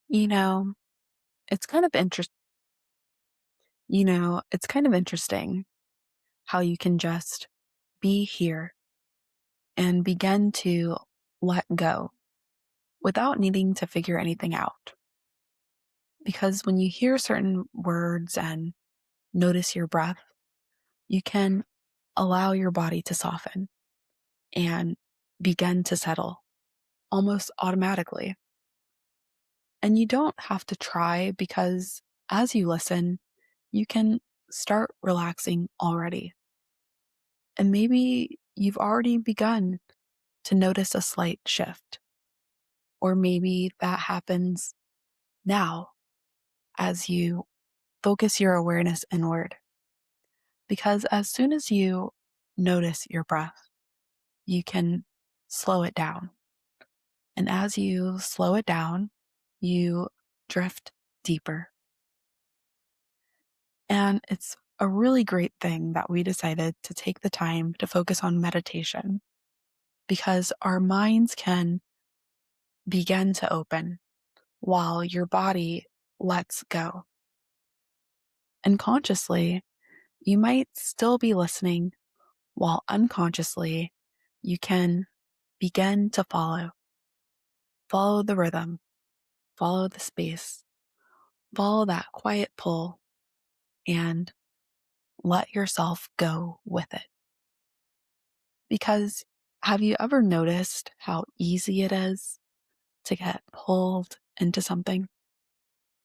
You know, it's kind of interest it's kind of interesting how you can just be here and begin to let go without needing to figure anything out. Because when you hear certain words and notice your breath, you can allow your body to soften and begin to settle almost automatically. And you don't have to try because as you listen, you can start relaxing already. And maybe you've already begun to notice a slight shift. Or maybe that happens now as you focus your awareness inward. Because as soon as you notice your breath, you can slow it down. And as you slow it down, you drift deeper. And it's a really great thing that we decided to take the time to focus on meditation because our minds can begin to open while your body lets go. And consciously, you might still be listening while unconsciously you can begin to follow the rhythm, follow the space, follow that quiet pull, and let yourself go with it. Because have you ever noticed how easy it is to get pulled into something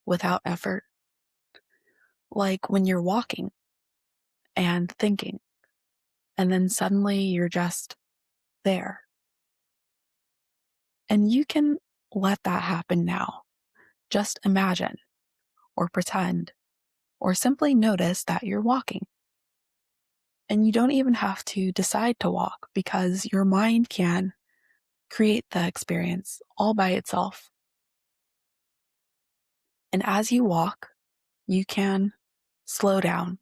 without effort? Like when you're walking and thinking, and then suddenly you're just there. And you can let that happen now. Just imagine or pretend or simply notice that you're walking. And you don't even have to decide to walk because your mind can create the experience all by itself. And as you walk, you can slow down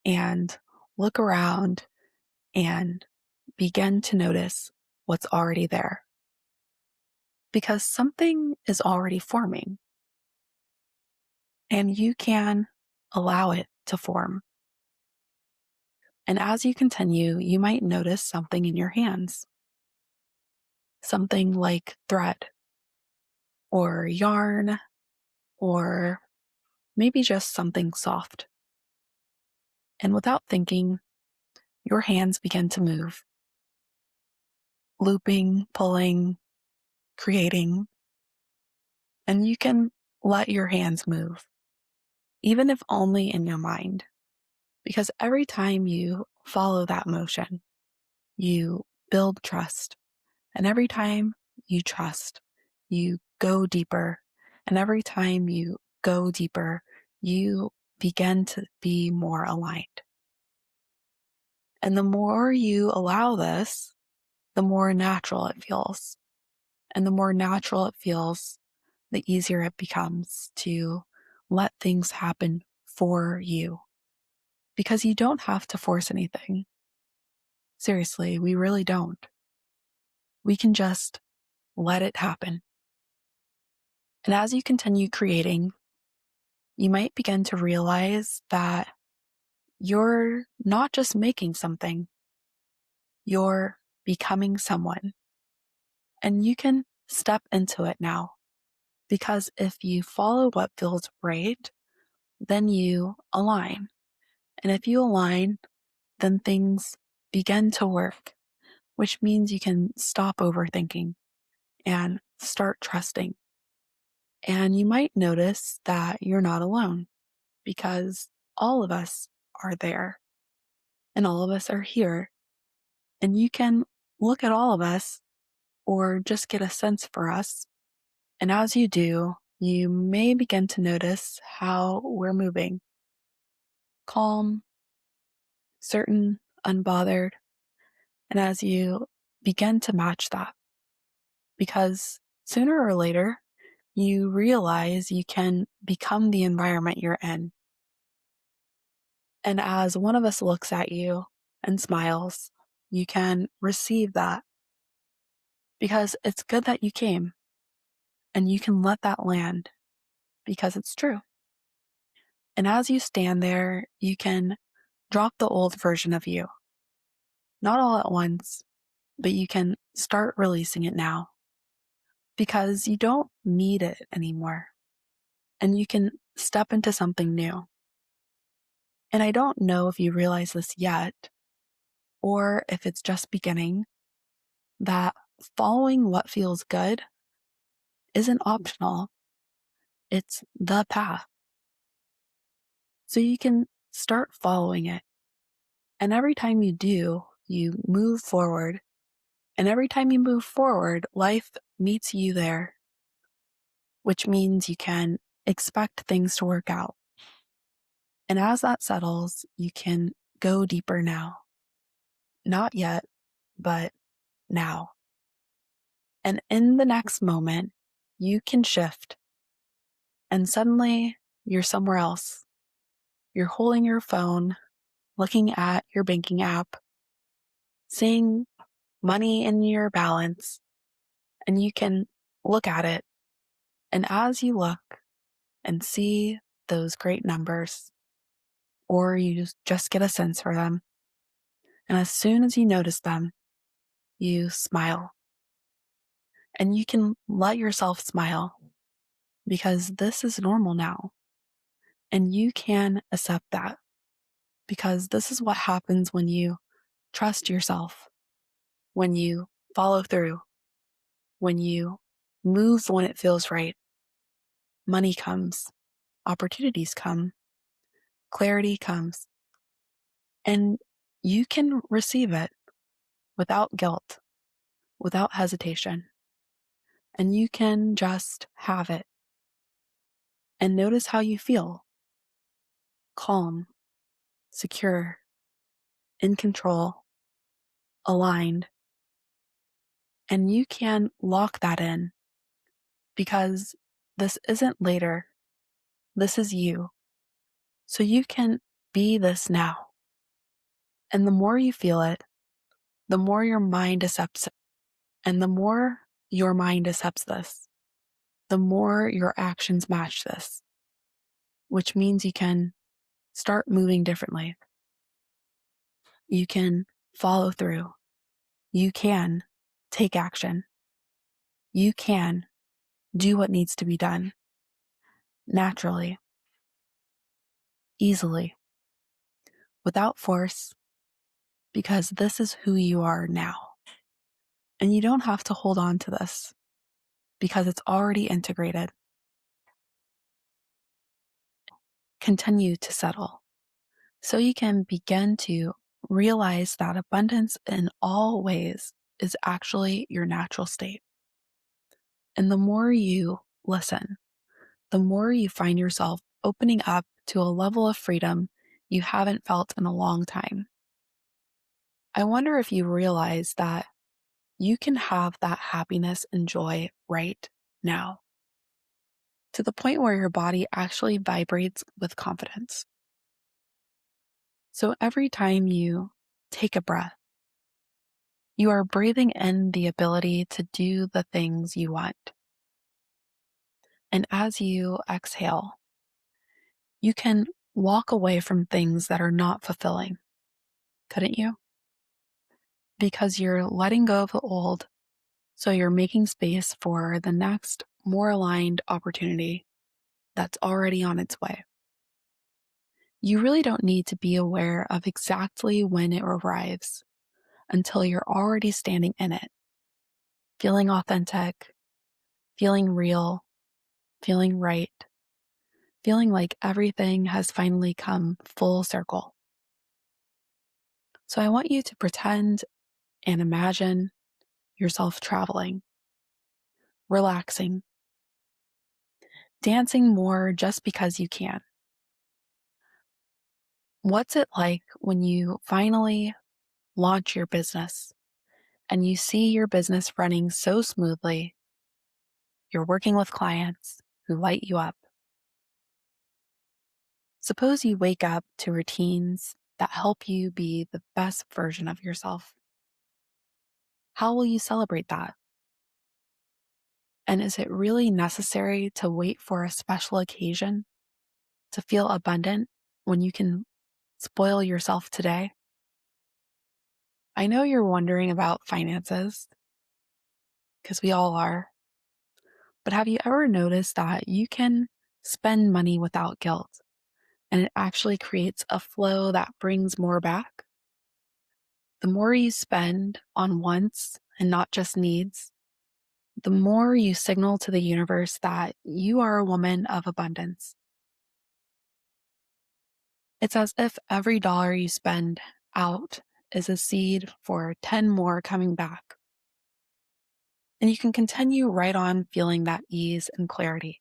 and look around and begin to notice what's already there. Because something is already forming and you can allow it to form. And as you continue, you might notice something in your hands, something like thread or yarn or maybe just something soft. And without thinking, your hands begin to move, looping, pulling, creating, and you can let your hands move, even if only in your mind. Because every time you follow that motion, you build trust. And every time you trust, you go deeper. And every time you go deeper, you begin to be more aligned. And the more you allow this, the more natural it feels. And the more natural it feels, the easier it becomes to let things happen for you. Because you don't have to force anything. Seriously, we really don't. We can just let it happen. And as you continue creating, you might begin to realize that you're not just making something, you're becoming someone. And you can step into it now. Because if you follow what feels right, then you align. And if you align, then things begin to work, which means you can stop overthinking and start trusting. And you might notice that you're not alone because all of us are there and all of us are here. And you can look at all of us or just get a sense for us. And as you do, you may begin to notice how we're moving. Calm, certain, unbothered. And as you begin to match that, because sooner or later, you realize you can become the environment you're in. And as one of us looks at you and smiles, you can receive that because it's good that you came. And you can let that land because it's true. And as you stand there, you can drop the old version of you, not all at once, but you can start releasing it now because you don't need it anymore. And you can step into something new. And I don't know if you realize this yet, or if it's just beginning, that following what feels good isn't optional. It's the path. So you can start following it. And every time you do, you move forward. And every time you move forward, life meets you there, which means you can expect things to work out. And as that settles, you can go deeper now. Not yet, but now. And in the next moment, you can shift. And suddenly, you're somewhere else. You're holding your phone, looking at your banking app, seeing money in your balance, and you can look at it. And as you look and see those great numbers, or you just get a sense for them, and as soon as you notice them, you smile. And you can let yourself smile because this is normal now. And you can accept that because this is what happens when you trust yourself, when you follow through, when you move when it feels right. Money comes, opportunities come, clarity comes, and you can receive it without guilt, without hesitation. And you can just have it and notice how you feel: calm, secure, in control, aligned. And you can lock that in because this isn't later. This is you. So you can be this now. And the more you feel it, the more your mind accepts it. And the more your mind accepts this, the more your actions match this, which means you can start moving differently. You can follow through. You can take action. You can do what needs to be done naturally, easily, without force, because this is who you are now. And you don't have to hold on to this because it's already integrated. Continue to settle so you can begin to realize that abundance in all ways is actually your natural state. And the more you listen, the more you find yourself opening up to a level of freedom you haven't felt in a long time. I wonder if you realize that you can have that happiness and joy right now, to the point where your body actually vibrates with confidence. So every time you take a breath, you are breathing in the ability to do the things you want. And as you exhale, you can walk away from things that are not fulfilling, couldn't you? Because you're letting go of the old, so you're making space for the next, more aligned opportunity that's already on its way. You really don't need to be aware of exactly when it arrives until you're already standing in it, feeling authentic, feeling real, feeling right, feeling like everything has finally come full circle. So I want you to pretend and imagine yourself traveling, relaxing, dancing more just because you can. What's it like when you finally launch your business and you see your business running so smoothly? You're working with clients who light you up. Suppose you wake up to routines that help you be the best version of yourself. How will you celebrate that? And is it really necessary to wait for a special occasion to feel abundant when you can spoil yourself today? I know you're wondering about finances, because we all are, but have you ever noticed that you can spend money without guilt and it actually creates a flow that brings more back? The more you spend on wants and not just needs, the more you signal to the universe that you are a woman of abundance. It's as if every dollar you spend out is a seed for 10 more coming back. And you can continue right on feeling that ease and clarity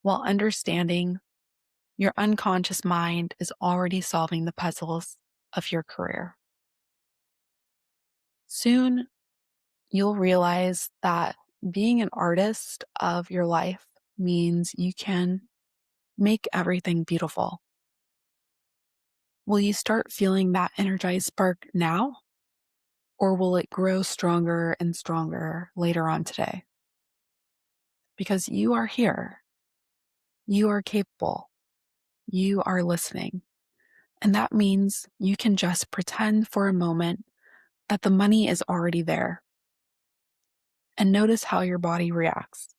while understanding your unconscious mind is already solving the puzzles of your career. Soon, you'll realize that being an artist of your life means you can make everything beautiful. Will you start feeling that energized spark now, or will it grow stronger and stronger later on today? Because you are here, you are capable, you are listening. And that means you can just pretend for a moment that the money is already there and notice how your body reacts.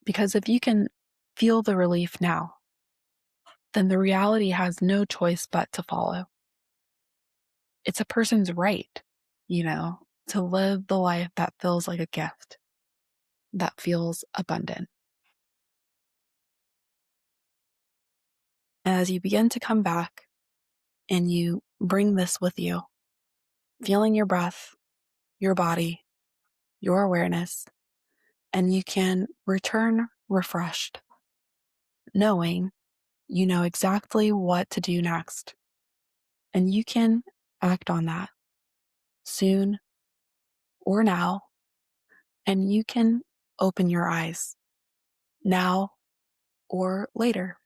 Because if you can feel the relief now, then the reality has no choice but to follow. It's a person's right, to live the life that feels like a gift, that feels abundant. As you begin to come back and you bring this with you, feeling your breath, your body, your awareness, and you can return refreshed, knowing you know exactly what to do next. And you can act on that soon or now, and you can open your eyes now or later.